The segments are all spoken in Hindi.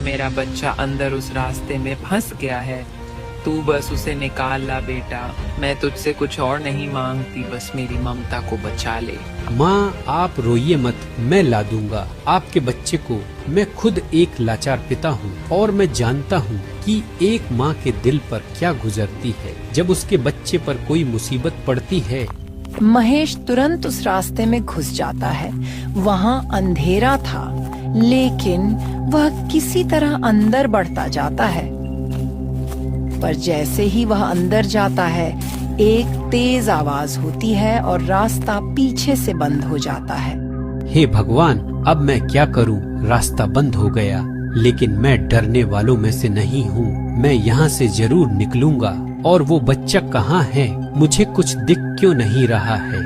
मेरा बच्चा अंदर उस रास्ते में फंस गया है। तू बस उसे निकाल ला बेटा। मैं तुझसे कुछ और नहीं मांगती, बस मेरी ममता को बचा ले। माँ आप रोइए मत, मैं ला दूंगा आपके बच्चे को। मैं खुद एक लाचार पिता हूँ और मैं जानता हूँ कि एक माँ के दिल पर क्या गुजरती है जब उसके बच्चे पर कोई मुसीबत पड़ती है। महेश तुरंत उस रास्ते में घुस जाता है। वहाँ अंधेरा था, लेकिन वह किसी तरह अंदर बढ़ता जाता है। पर जैसे ही वह अंदर जाता है, एक तेज आवाज होती है और रास्ता पीछे से बंद हो जाता है। हे भगवान, अब मैं क्या करूं? रास्ता बंद हो गया, लेकिन मैं डरने वालों में से नहीं हूँ। मैं यहाँ से जरूर निकलूंगा। और वो बच्चा कहाँ है? मुझे कुछ दिख क्यों नहीं रहा है?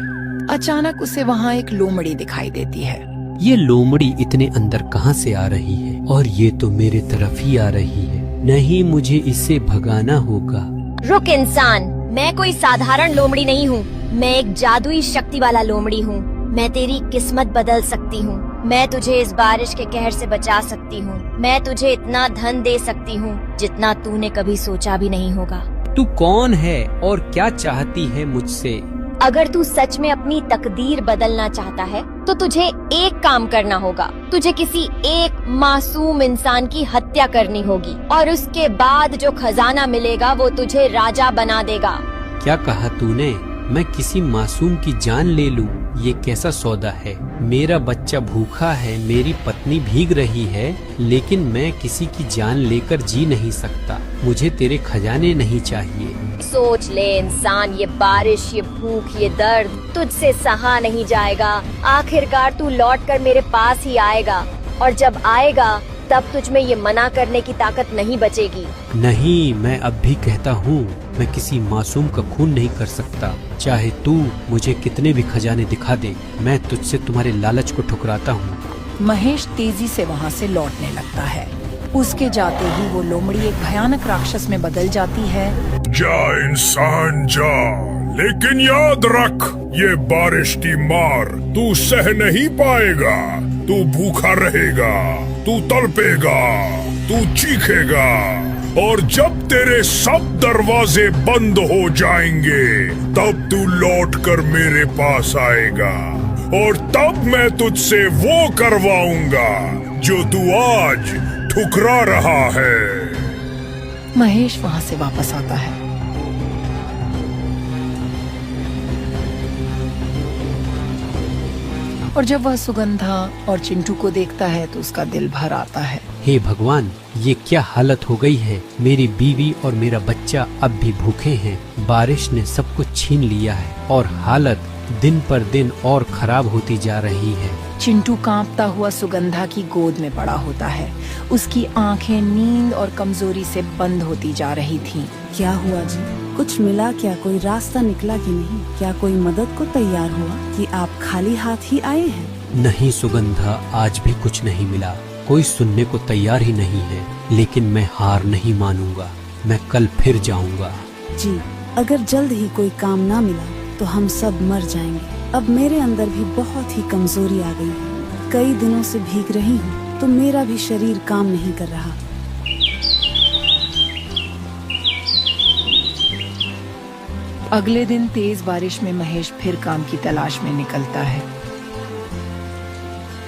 अचानक उसे वहाँ एक लोमड़ी दिखाई देती है। ये लोमड़ी इतने अंदर कहाँ से आ रही है? और ये तो मेरे तरफ ही आ रही है। नहीं, मुझे इसे भगाना होगा। रुक इंसान, मैं कोई साधारण लोमड़ी नहीं हूँ। मैं एक जादुई शक्ति वाला लोमड़ी हूँ। मैं तेरी किस्मत बदल सकती हूँ। मैं तुझे इस बारिश के कहर से बचा सकती हूँ। मैं तुझे इतना धन दे सकती हूँ जितना तूने कभी सोचा भी नहीं होगा। तू कौन है और क्या चाहती है मुझसे? अगर तू सच में अपनी तकदीर बदलना चाहता है तो तुझे एक काम करना होगा। तुझे किसी एक मासूम इंसान की हत्या करनी होगी और उसके बाद जो खजाना मिलेगा वो तुझे राजा बना देगा। क्या कहा तूने? मैं किसी मासूम की जान ले लूं? ये कैसा सौदा है? मेरा बच्चा भूखा है, मेरी पत्नी भीग रही है, लेकिन मैं किसी की जान लेकर जी नहीं सकता। मुझे तेरे खजाने नहीं चाहिए। सोच ले इंसान, ये बारिश, ये भूख, ये दर्द तुझसे सहा नहीं जाएगा। आखिरकार तू लौट कर मेरे पास ही आएगा, और जब आएगा तब तुझ में ये मना करने की ताकत नहीं बचेगी। नहीं, मैं अब भी कहता हूँ, मैं किसी मासूम का खून नहीं कर सकता। चाहे तू मुझे कितने भी खजाने दिखा दे, मैं तुझसे तुम्हारे लालच को ठुकराता हूँ। महेश तेजी से वहाँ से लौटने लगता है। उसके जाते ही वो लोमड़ी एक भयानक राक्षस में बदल जाती है। जा इंसान जा, लेकिन याद रख, ये बारिश की मार तू सह नहीं पाएगा। तू भूखा रहेगा, तू तड़पेगा, तू चीखेगा, और जब तेरे सब दरवाजे बंद हो जाएंगे तब तू लौटकर मेरे पास आएगा, और तब मैं तुझसे वो करवाऊंगा जो तू आज ठुकरा रहा है। महेश वहाँ से वापस आता है। और जब वह सुगंधा और चिंटू को देखता है तो उसका दिल भर आता है। हे भगवान, ये क्या हालत हो गई है? मेरी बीवी और मेरा बच्चा अब भी भूखे हैं। बारिश ने सब कुछ छीन लिया है और हालत दिन पर दिन और खराब होती जा रही है। चिंटू कांपता हुआ सुगंधा की गोद में पड़ा होता है। उसकी आंखें नींद और कमजोरी से बंद होती जा रही थीं। क्या हुआ जी? कुछ मिला क्या? कोई रास्ता निकला कि नहीं? क्या कोई मदद को तैयार हुआ कि आप खाली हाथ ही आए हैं? नहीं सुगंधा, आज भी कुछ नहीं मिला। कोई सुनने को तैयार ही नहीं है, लेकिन मैं हार नहीं मानूंगा। मैं कल फिर जाऊंगा। जी, अगर जल्द ही कोई काम ना मिला तो हम सब मर जाएंगे। अब मेरे अंदर भी बहुत ही कमजोरी आ गई है। कई दिनों से भीग रही हूँ तो मेरा भी शरीर काम नहीं कर रहा। अगले दिन तेज बारिश में महेश फिर काम की तलाश में निकलता है।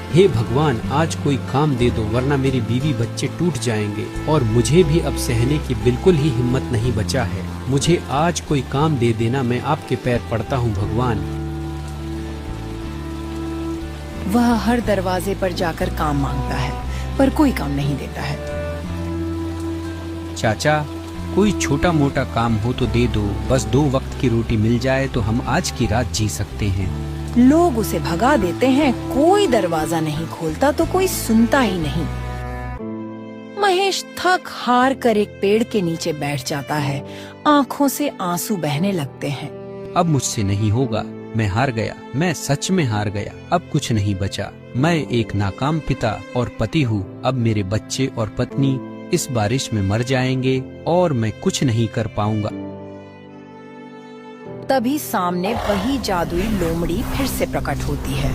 हे भगवान, आज कोई काम दे दो, वरना मेरी बीवी बच्चे टूट जाएंगे और मुझे भी अब सहने की बिल्कुल ही हिम्मत नहीं बचा है। मुझे आज कोई काम दे देना, मैं आपके पैर पड़ता हूँ भगवान। वह हर दरवाजे पर जाकर काम मांगता है, पर कोई काम नहीं देता है। चाचा, कोई छोटा मोटा काम हो तो दे दो। बस 2 वक्त की रोटी मिल जाए तो हम आज की रात जी सकते हैं। लोग उसे भगा देते हैं, कोई दरवाजा नहीं खोलता तो कोई सुनता ही नहीं। महेश थक हार कर एक पेड़ के नीचे बैठ जाता है। आंखों से आंसू बहने लगते हैं। अब मुझसे नहीं होगा, मैं हार गया। मैं सच में हार गया। अब कुछ नहीं बचा। मैं एक नाकाम पिता और पति हूँ। अब मेरे बच्चे और पत्नी इस बारिश में मर जाएंगे और मैं कुछ नहीं कर पाऊंगा। तभी सामने वही जादुई लोमड़ी फिर से प्रकट होती है।